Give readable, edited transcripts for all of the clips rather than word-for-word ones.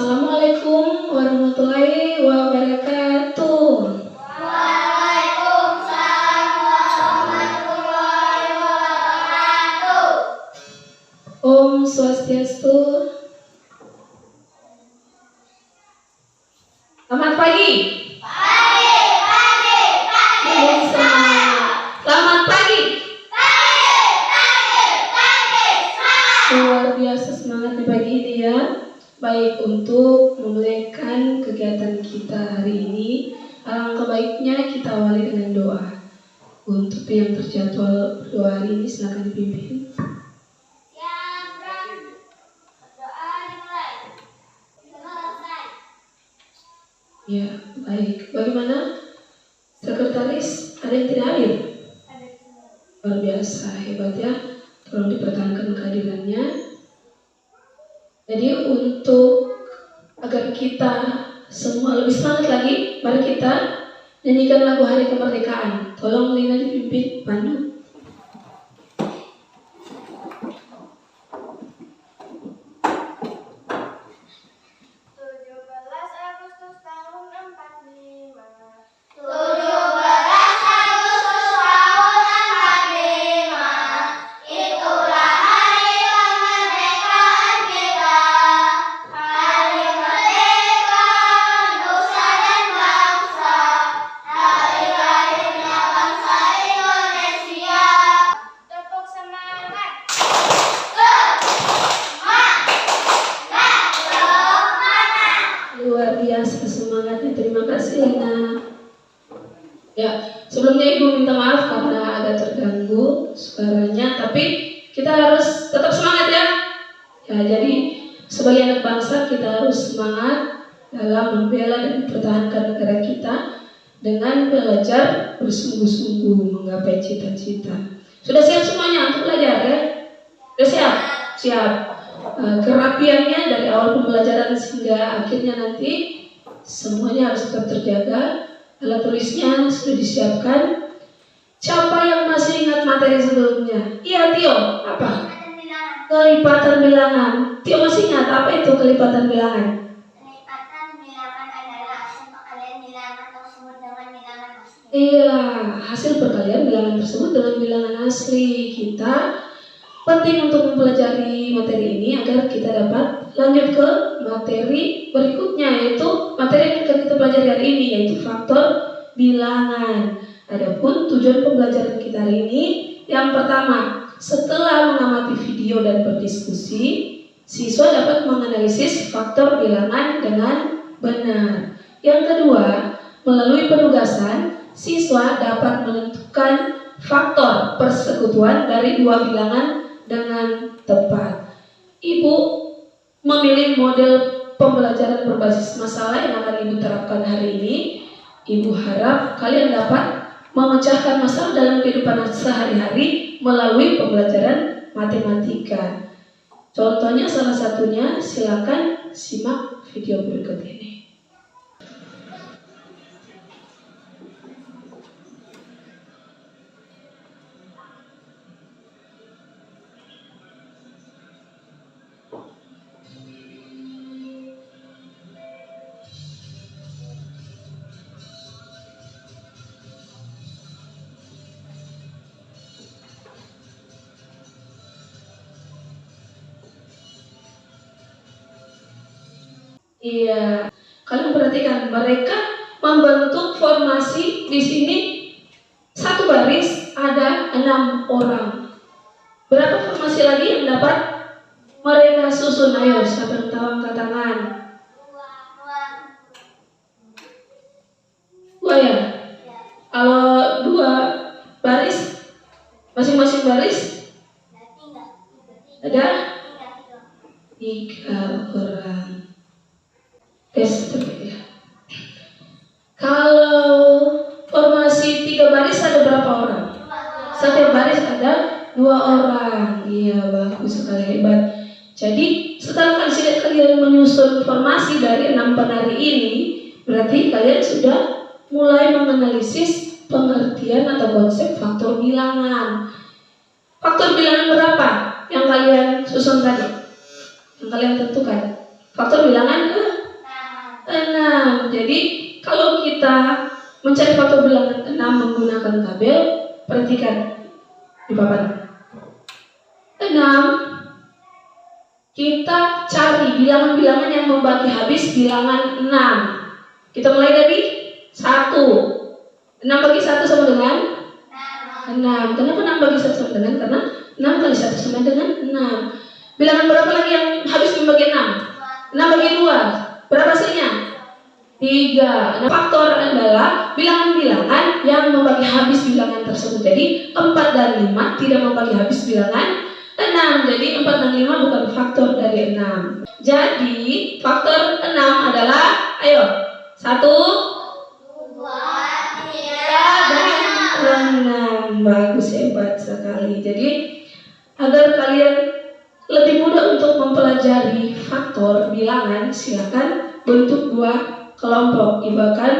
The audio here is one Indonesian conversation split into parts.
Assalamualaikum warahmatullahi wabarakatuh. Waalaikumsalam warahmatullahi wabarakatuh. Om Swastiastu. Selamat pagi. Pagi. Selamat pagi. Semangat. Luar biasa semangat di pagi ini ya. Baik, untuk memulaikan kegiatan kita hari ini, alangkah baiknya kita awali dengan doa. Untuk yang terjadwal doa hari ini silakan dipimpin. Doa dimulai. Selesai. Ya, baik. Bagaimana? Sekretaris, ada yang tidak hadir? Luar biasa, hebat ya. Tolong dipertahankan kehadirannya. Jadi untuk agar kita semua lebih semangat lagi, mari kita nyanyikan lagu Hari Kemerdekaan. Tolong Lina dipimpin, Pandu. 17 Agustus tahun 45. Itulah hari kemerdekaan kita. Hari merdeka nusa dan bangsa. Hari lahirnya bangsa Indonesia. Tepuk semangat. Luar biasa semangatnya, terima kasih Lina. Ya, sebelumnya Ibu minta maaf karena agak terganggu suaranya, tapi kita harus tetap semangat ya. Ya, jadi sebagai anak bangsa kita harus semangat dalam membela dan mempertahankan negara kita dengan belajar bersungguh-sungguh menggapai cita-cita. Sudah siap semuanya untuk belajar ya? Sudah siap? Siap. Kerapiannya dari awal pembelajaran sehingga akhirnya nanti semuanya harus tetap terjaga. Alat tulisnya sudah disiapkan. Siapa yang masih ingat materi sebelumnya? Iya Tio, apa? Kelipatan bilangan. Tio masih ingat apa itu kelipatan bilangan? Kelipatan bilangan adalah hasil perkalian bilangan tersebut dengan bilangan asli. Iya, hasil perkalian bilangan tersebut dengan bilangan asli. Kita penting untuk mempelajari materi ini agar kita dapat lanjut ke materi berikutnya, yaitu materi yang akan kita pelajari hari ini, yaitu faktor bilangan. Adapun tujuan pembelajaran kita hari ini, yang pertama, setelah mengamati video dan berdiskusi, siswa dapat menganalisis faktor bilangan dengan benar. Yang kedua, melalui penugasan, siswa dapat menentukan faktor persekutuan dari dua bilangan dengan tepat. Ibu memilih model pembelajaran berbasis masalah yang akan Ibu terapkan hari ini. Ibu harap kalian dapat memecahkan masalah dalam kehidupan sehari-hari melalui pembelajaran matematika. Contohnya salah satunya, silakan simak video berikut ini. Iya, kalian perhatikan mereka membentuk formasi di sini satu baris ada 6 orang. Berapa formasi lagi yang dapat mereka susun? Ayo, siapa yang tahu angkat tangan? Dua ya? Kalau 2 baris, masing-masing baris ada 3 orang. Seperti ya. Kalau formasi 3 baris ada berapa orang? Setiap baris ada 2 orang. Iya, bagus sekali, hebat. Jadi setelah kalian menyusun formasi dari 6 penari ini, berarti kalian sudah mulai menganalisis pengertian atau konsep faktor bilangan. Faktor bilangan berapa yang kalian susun tadi? Yang kalian tentukan? Faktor bilangan Jadi kalau kita mencari faktor bilangan 6 menggunakan tabel, perhatikan di papan 6. Kita cari bilangan-bilangan yang membagi habis bilangan 6. Kita mulai dari 1. 6 bagi 1 sama dengan 6. Kenapa 6 bagi 1 sama dengan? Karena 6 kali 1 sama dengan 6. Bilangan berapa lagi yang habis membagi 6? 6 bagi 2. Berapa hasilnya? 3. Nah, faktor adalah bilangan-bilangan yang membagi habis bilangan tersebut. Jadi 4 dan 5 tidak membagi habis bilangan 6. Jadi 4 dan 5 bukan faktor dari 6. Jadi faktor 6 adalah, ayo, 1, 2, 3, dan 6. Bagus, hebat sekali. Jadi agar kalian lebih mudah untuk mempelajari faktor bilangan, silakan bentuk 2 kelompok. Bahkan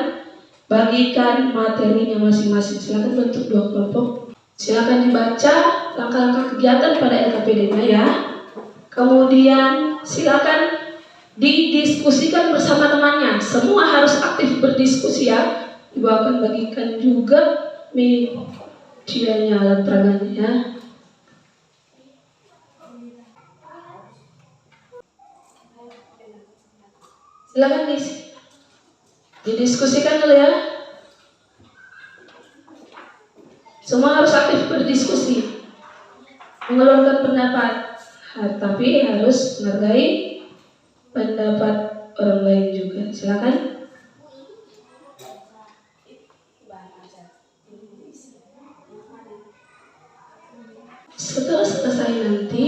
bagikan materinya masing-masing. Silakan bentuk 2 kelompok. Silakan dibaca langkah-langkah kegiatan pada LKPD-nya ya. Kemudian silakan didiskusikan bersama temannya. Semua harus aktif berdiskusi ya. Ibu akan bagikan juga medianya, alat peraganya ya. Silakan didiskusikan dulu ya. Semua harus aktif berdiskusi, mengeluarkan pendapat, tapi harus menghargai pendapat orang lain juga. Silakan. Setelah selesai nanti,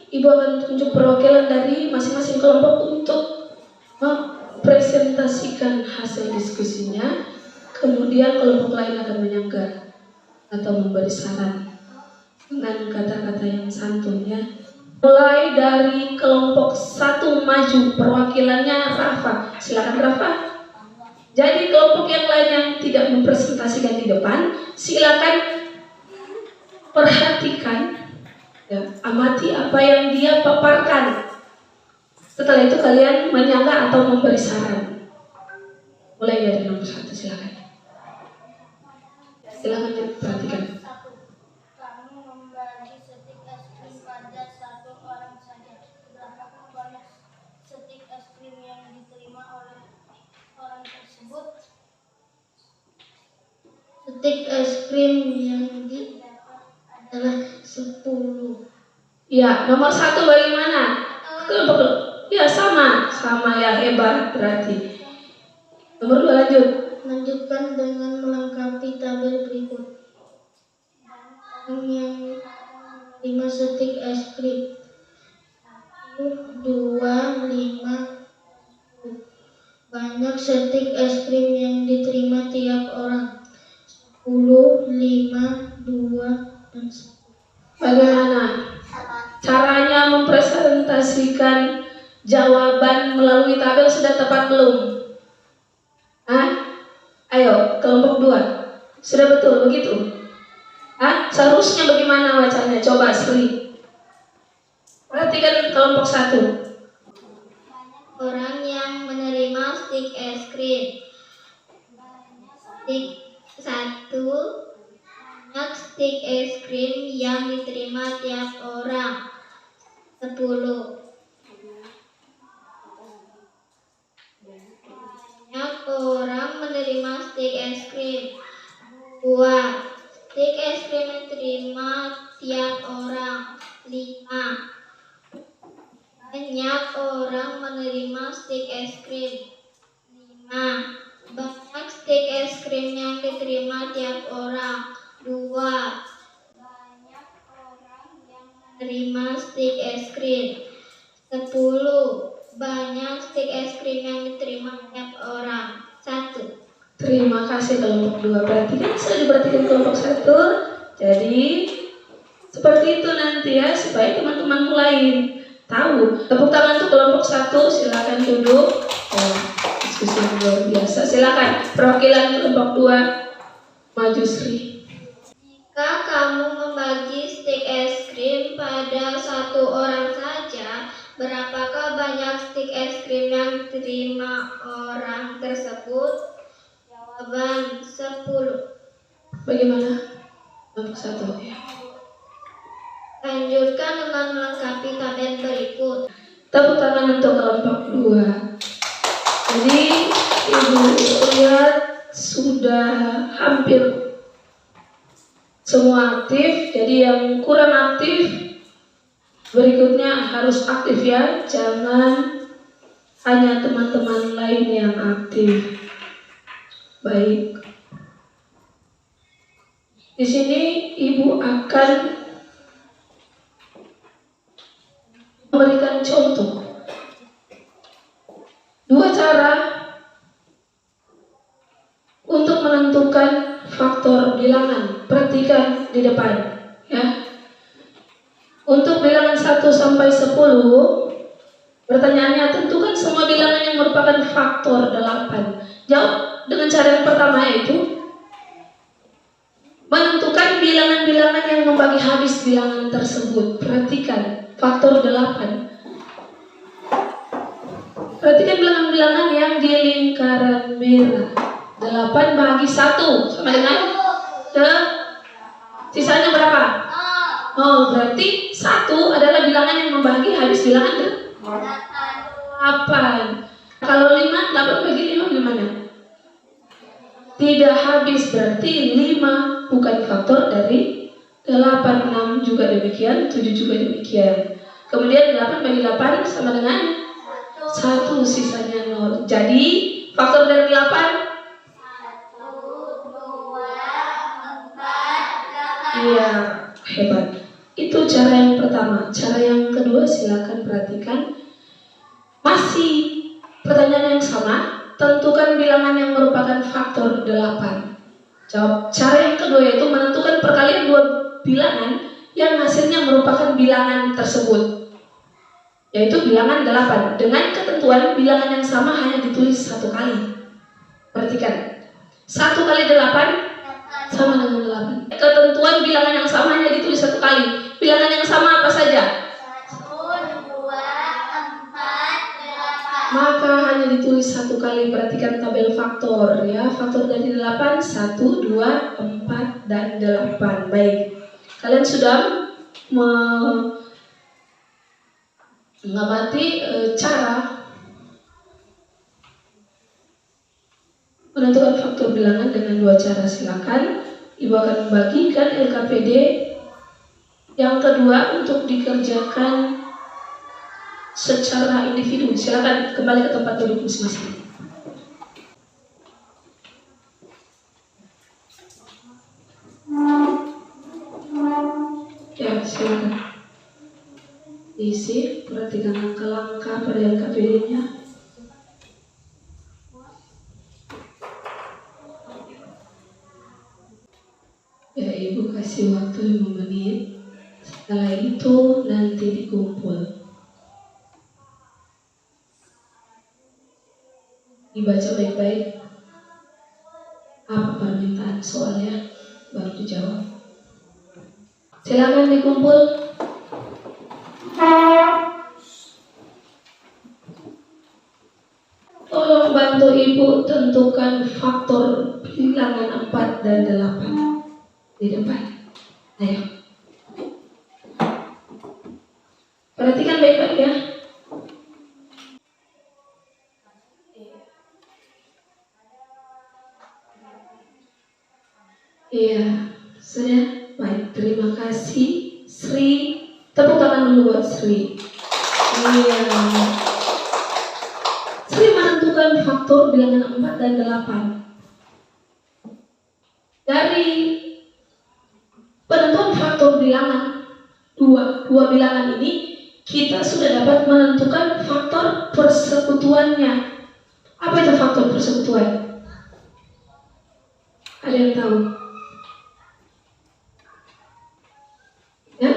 Ibu akan tunjuk perwakilan dari masing-masing kelompok untuk mempresentasikan hasil diskusinya. Kemudian kelompok lain akan menyangga atau memberi saran dengan kata-kata yang santun ya. Mulai dari kelompok 1 maju, perwakilannya Rafa. Silakan Rafa. Jadi kelompok yang lain yang tidak mempresentasikan di depan, silakan perhatikan ya, amati apa yang dia paparkan. Setelah itu kalian menyangga atau memberi saran. Mulai dari nomor 1, silakan. Silakan diperhatikan. Kami membagi stik es krim pada 1 orang saja. Berapakah banyak stik es krim yang diterima oleh orang tersebut? Stik es krim yang didapat adalah 10. Ya, nomor 1 bagaimana? Kelompok ya sama ya, hebat berarti. Nomor 2 lanjut. Lanjutkan dengan melengkapi tabel berikut. Orang yang menerima stik es krim 1, 2, 5, 10. Banyak stik es krim yang diterima tiap orang 10, 5, 2, dan 1. Bagaimana caranya mempresentasikan jawaban melalui tabel? Sudah tepat belum? Ayo, kelompok 2. Sudah betul begitu? Seharusnya bagaimana bacanya? Coba Sri. Perhatikan kelompok 1. Orang yang menerima stik es krim. Stik 1. Banyak stik es krim yang diterima tiap orang 10. Banyak orang menerima stik es krim 2. Stik es krim yang diterima tiap orang 5. Banyak orang menerima stik es krim 5. Banyak stik es krim yang diterima tiap orang 2. Banyak orang yang menerima stik es krim 10. Banyak stik es krim yang diterima tiap orang 1. Terima kasih kelompok 2. Perhatikan, sudah diperhatikan kelompok 1. Jadi seperti itu nanti ya, supaya teman-teman lain tahu. Tepuk tangan untuk kelompok 1. Silakan duduk. Diskusi yang luar biasa. Silakan perwakilan kelompok 2 maju Sri. Jika kamu membagi stik es krim pada 1 orang saja, Berapakah banyak stik es krim yang diterima orang tersebut? Jawaban 10. Bagaimana? Kelompok 1 ya. Lanjutkan dengan melengkapi tabel berikut. Tepuk tangan untuk kelompok 2. Jadi Ibu lihat sudah hampir semua aktif. Jadi yang kurang aktif berikutnya harus aktif ya. Jangan hanya teman-teman lain yang aktif. Baik. Di sini Ibu akan memberikan contoh 2 cara untuk menentukan faktor bilangan. Perhatikan di depan ya. Untuk bilangan 1 sampai 10, pertanyaannya tentukan semua bilangan yang merupakan faktor 8. Jawab dengan cara yang pertama, yaitu menentukan bilangan-bilangan yang membagi habis bilangan tersebut. Perhatikan faktor 8. Perhatikan bilangan-bilangan yang di lingkaran merah. 8 bagi 1 sama dengan sisanya berapa? Oh, berarti 1 adalah bilangan yang membagi habis bilangan 8. Kalau 8 bagi 5 gimana? Tidak habis, berarti 5 bukan faktor dari 8. 6 juga demikian, 7 juga demikian. Kemudian 8 bagi 8 sama dengan 1, sisanya 0. Jadi faktor dari 8 iya, hebat. Itu cara yang pertama. Cara yang kedua silakan perhatikan. Masih pertanyaan yang sama. Tentukan bilangan yang merupakan faktor 8. Jawab. Cara yang kedua yaitu menentukan perkalian 2 bilangan yang hasilnya merupakan bilangan tersebut, yaitu bilangan 8. Dengan ketentuan bilangan yang sama hanya ditulis 1 kali. Perhatikan. 1 kali 8 sama dengan 8. Ketentuan bilangan yang sama hanya ditulis 1 kali. Bilangan yang sama apa saja? 1, 2, 4, 8. Maka hanya ditulis 1 kali. Perhatikan tabel faktor ya. Faktor dari 8 1, 2, 4 dan 8. Baik. Kalian sudah mengamati cara menentukan faktor bilangan dengan 2 cara. Silakan Ibu akan membagikan LKPD yang kedua untuk dikerjakan secara individu. Silakan kembali ke tempat duduk masing-masing. Ya, silakan diisi. Perhatikan langkah-langkah pada LKPD-nya. Ya, Ibu kasih waktu 5 menit. Setelah itu nanti dikumpul. Dibaca baik-baik. Apa permintaan soalnya, baru dijawab. Silakan dikumpul. Tolong bantu Ibu tentukan faktor bilangan 4 dan 8 di depan. Ayo. Perhatikan baik-baik ya. Iya, sudah. Baik, terima kasih Sri. Tepuk tangan dulu buat Sri. Iya. Sri menentukan faktor bilangan 4 dan 8. Dari penentuan faktor bilangan dua bilangan ini, kita sudah dapat menentukan faktor persekutuannya. Apa itu faktor persekutuan? Ada yang tahu? Ya?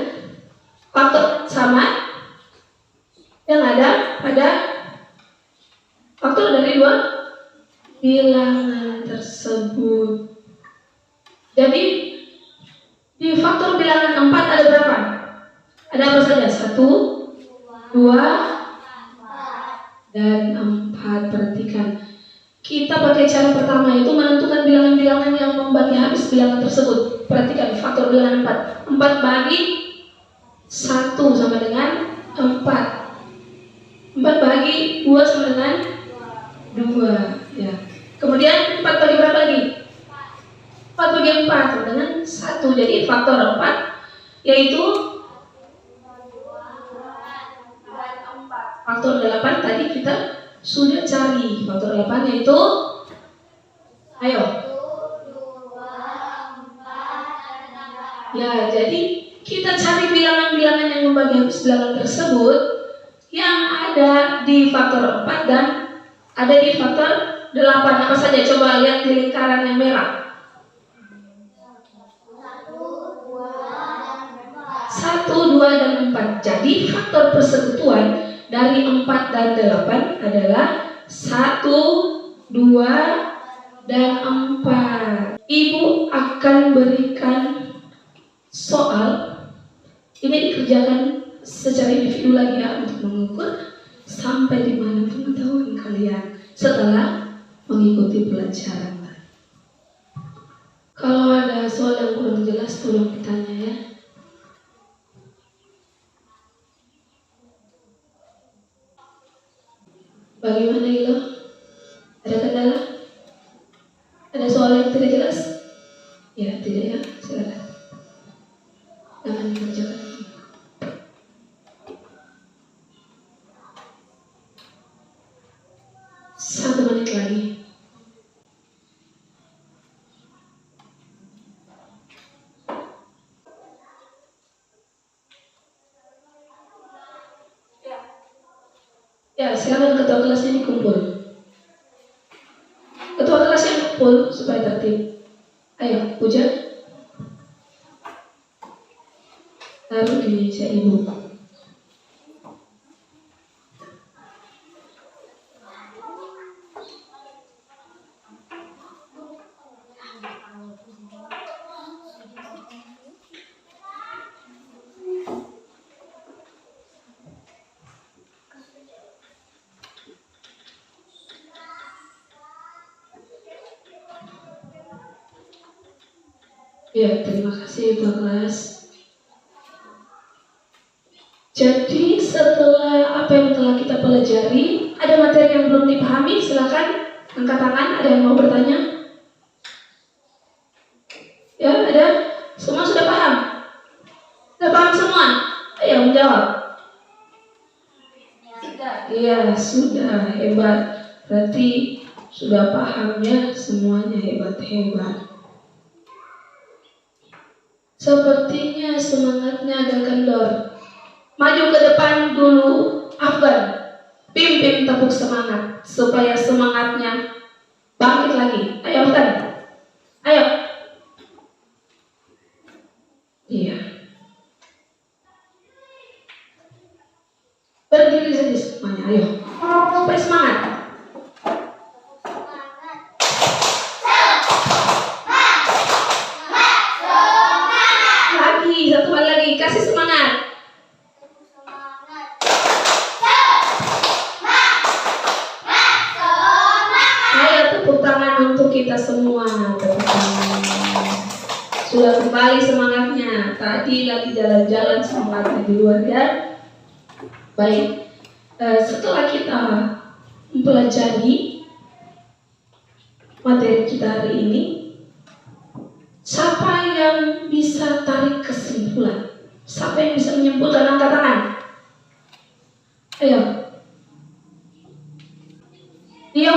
Faktor sama yang ada pada faktor dari 2 bilangan tersebut. Jadi di faktor bilangan 4 ada berapa? Ada apa saja? 1, 2, 2, dan 4. Perhatikan. Kita pakai cara pertama itu menentukan bilangan-bilangan yang membagi habis bilangan tersebut. Perhatikan faktor bilangan 4. 4 bagi 1 sama dengan 4. 4 bagi 2 sama dengan 2. Ya. Kemudian 4 bagi berapa lagi? 4 bagi 4 sama dengan 1. Jadi faktor 4 yaitu faktor 8 tadi kita sudah cari. Faktor 8 yaitu, ayo. Ya, jadi kita cari bilangan-bilangan yang membagi habis bilangan tersebut yang ada di faktor 4 dan ada di faktor 8. Apa saja? Coba lihat di lingkaran yang merah. 1, 2, dan 4. Jadi faktor persekutuan dari 4 dan 8 adalah 1, 2, dan 4. Ibu akan berikan soal. Ini dikerjakan secara individu lagi ya, untuk mengukur sampai di mana pengetahuan kalian setelah mengikuti pelajaran. Kalau ada soal yang kurang jelas tolong bertanya ya. Bagaimana Ilo? Ada kendala? Ada soal yang tidak jelas? Ya, tidak ya, silakan. Akan dikerjakan. Satu menit lagi. Ya, silakan ketua kelasnya dikumpul. Ketua kelasnya kumpul supaya tertib. Ayo, Puja. Taruh di meja ibu. Ya, terima kasih Ketua kelas. Jadi setelah apa yang telah kita pelajari, ada materi yang belum dipahami, silakan angkat tangan. Ada yang mau bertanya? Ya, ada? Semua sudah paham? Sudah paham semua? Ayo menjawab. Iya, sudah. Hebat. Berarti sudah paham ya semuanya. Hebat. Sepertinya semangatnya agak kendor. Maju ke depan dulu, Afgan. Pimpin tepuk semangat supaya semangatnya bangkit lagi. Ayo Afgan. Ayo. Iya. Berdiri saja semuanya. Ayo. Supaya semangat. Satu kali lagi, kasih semangat. Ayo tepuk tangan untuk kita semua. Tepuk tangan. Sudah kembali semangatnya. Tadi lagi jalan-jalan semangatnya di luar ya. Baik. Setelah kita mempelajari materi kita hari ini, siapa yang bisa tarik kesimpulan? Siapa yang bisa menyimpulkan? Angkat tangan. Ayo. Dio.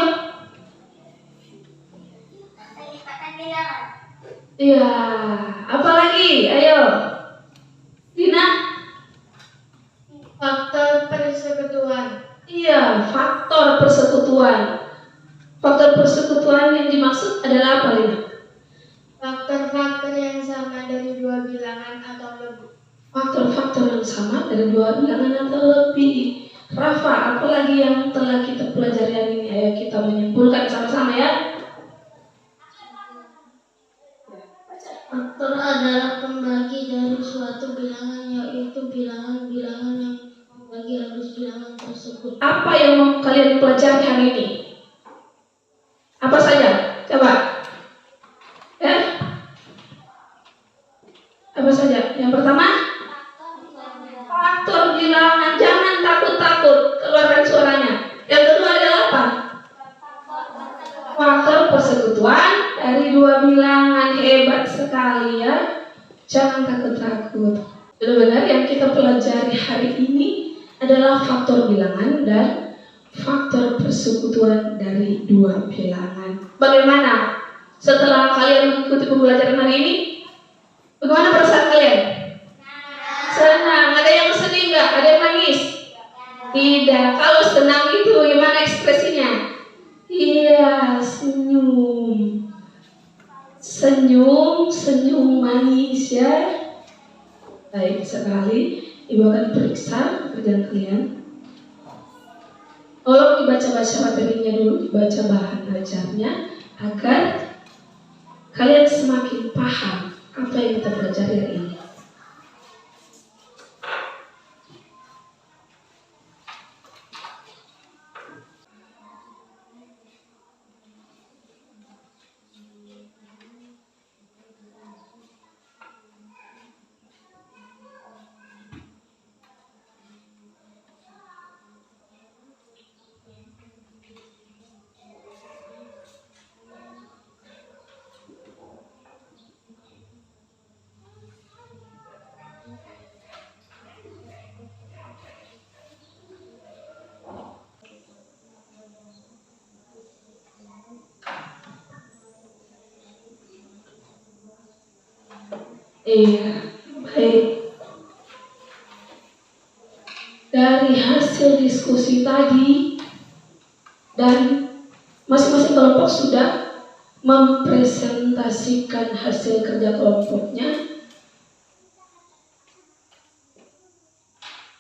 Iya. Apa lagi? Ayo. Dina. Faktor persekutuan. Iya, faktor persekutuan. Faktor persekutuan yang dimaksud adalah apa, Lina? Faktor-faktor yang sama dari dua bilangan atau lebih. Faktor-faktor yang sama dari dua bilangan atau lebih. Rafa, apalagi yang telah kita pelajari hari ini? Ayo kita menyimpulkan sama-sama ya. Faktor adalah pembagi dari suatu bilangan, yaitu bilangan-bilangan yang membagi habis pelajari hari ini? Apa saja? Coba. Apa saja? Yang pertama, faktor bilangan. Jangan takut-takut keluarkan suaranya. Yang kedua adalah apa? Faktor persekutuan dari dua bilangan. Hebat sekali ya. Jangan takut-takut. Benar-benar yang kita pelajari hari ini adalah faktor bilangan dan faktor persekutuan dari dua bilangan. Bagaimana setelah kalian mengikuti pembelajaran hari ini? Bagaimana perasaan kalian? Senang. Ada yang sedih nggak? Ada yang nangis? Tidak. Kalau senang itu bagaimana ekspresinya? Iya, senyum. Senyum manis ya. Baik sekali. Ibu akan periksa pekerjaan kalian. Tolong dibaca-baca materinya dulu, dibaca bahan ajarnya agar kalian semakin paham apa yang kita pelajari hari ini. Iya, baik. Dari hasil diskusi tadi dan masing-masing kelompok sudah mempresentasikan hasil kerja kelompoknya.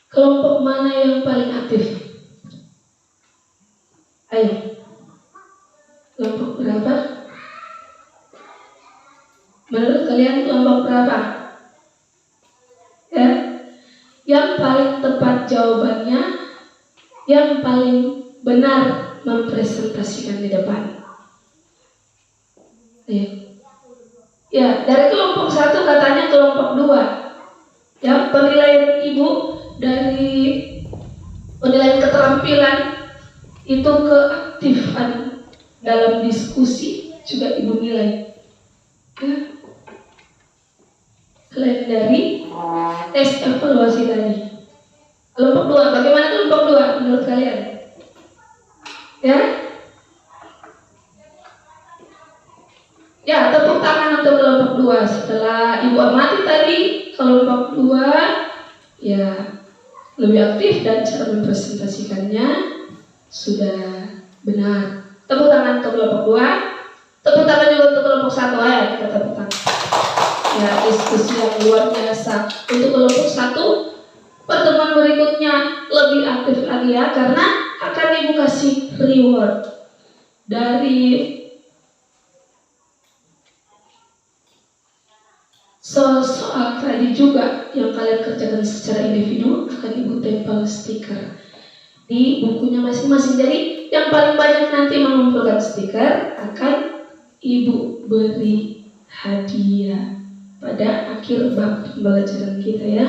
Kelompok mana yang paling aktif? Ayo. Kelompok berapa? Menurut kalian kelompok berapa? Ya, yang paling tepat jawabannya, yang paling benar mempresentasikan di depan. Ya, dari kelompok 1 katanya kelompok 2. Ya, penilaian ibu dari penilaian keterampilan itu keaktifan dalam diskusi juga ibu nilai. Ya. Selain dari tes evaluasi tadi. Kelompok 2, bagaimana kelompok 2 menurut kalian? Ya? Ya, tepuk tangan untuk kelompok 2. Setelah ibu amati tadi, kelompok 2 ya lebih aktif dan cara mempresentasikannya sudah benar. Tepuk tangan untuk kelompok 2. Tepuk tangan juga untuk kelompok 1. Ayo kita tepuk tangan. Ya, diskusi yang luar biasa. Untuk kelompok 1, pertemuan berikutnya lebih aktif lagi ya, karena akan ibu kasih reward dari soal-soal tadi juga yang kalian kerjakan secara individu akan ibu tempel stiker di bukunya masing-masing. Jadi yang paling banyak nanti mengumpulkan stiker akan ibu beri hadiah pada akhir bab pembelajaran kita ya.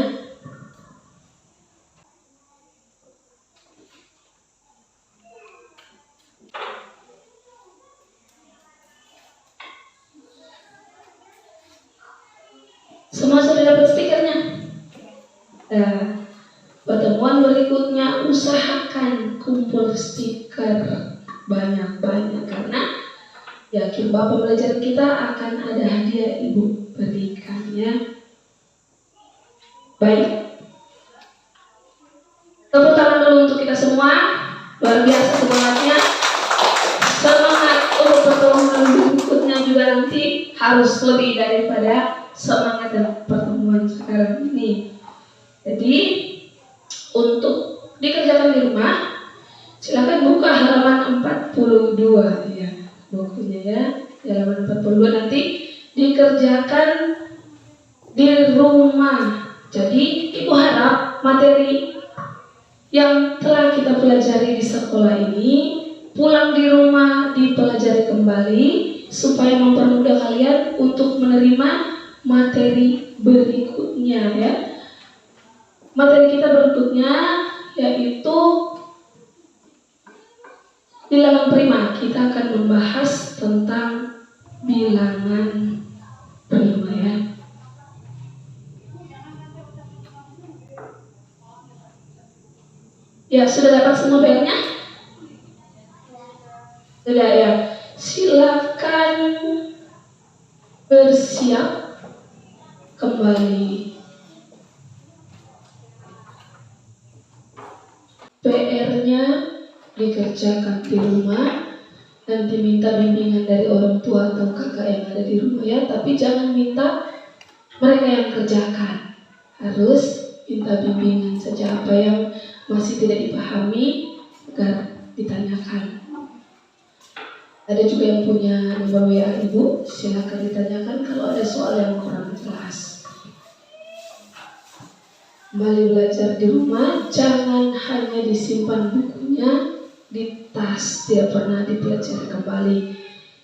Semua sudah dapat stikernya? Pertemuan berikutnya usahakan kumpul stiker banyak-banyak, karena di akhir bab pembelajaran kita akan ada hadiah ibu berikan ya. Baik, tepuk tangan dulu untuk kita semua. Luar biasa semangatnya. Semangat untuk pertemuan berikutnya juga nanti harus lebih daripada semangat dalam pertemuan sekarang ini. Jadi untuk dikerjakan di rumah, silakan buka halaman 42 ya, bukunya ya, di halaman 42 nanti dikerjakan di rumah. Jadi ibu harap materi yang telah kita pelajari di sekolah ini, pulang di rumah dipelajari kembali supaya mempermudah kalian untuk menerima materi berikutnya ya. Materi kita berikutnya yaitu bilangan prima. Kita akan membahas tentang bilangan prima ya. Ya, sudah dapat semua PR-nya? Sudah ya. Silakan bersiap kembali. PR-nya dikerjakan di rumah. Nanti minta bimbingan dari orang tua atau kakak yang ada di rumah ya. Tapi jangan minta mereka yang kerjakan. Harus minta bimbingan saja, apa yang masih tidak dipahami agar ditanyakan. Ada juga yang punya nomor WA Ibu, silakan ditanyakan kalau ada soal yang kurang jelas. Kembali belajar di rumah, jangan hanya disimpan bukunya di tas, tidak pernah dipelajari kembali.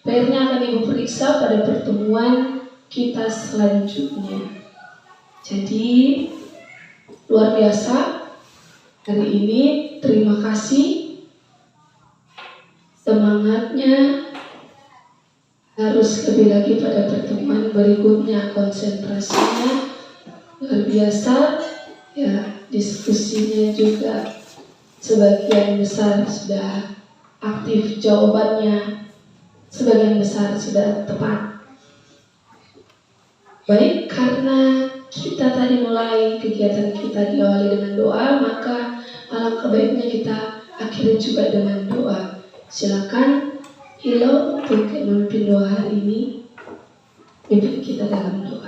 PR-nya akan Ibu periksa pada pertemuan kita selanjutnya. Jadi luar biasa hari ini, terima kasih. Semangatnya harus lebih lagi pada pertemuan berikutnya, konsentrasinya luar biasa ya, diskusinya juga sebagian besar sudah aktif, jawabannya sebagian besar sudah tepat. Baik, karena kita tadi mulai kegiatan kita diawali dengan doa, maka alangkah baiknya kita akhiri juga dengan doa. Silakan Hilo untuk memimpin doa hari ini, pimpin kita dalam doa.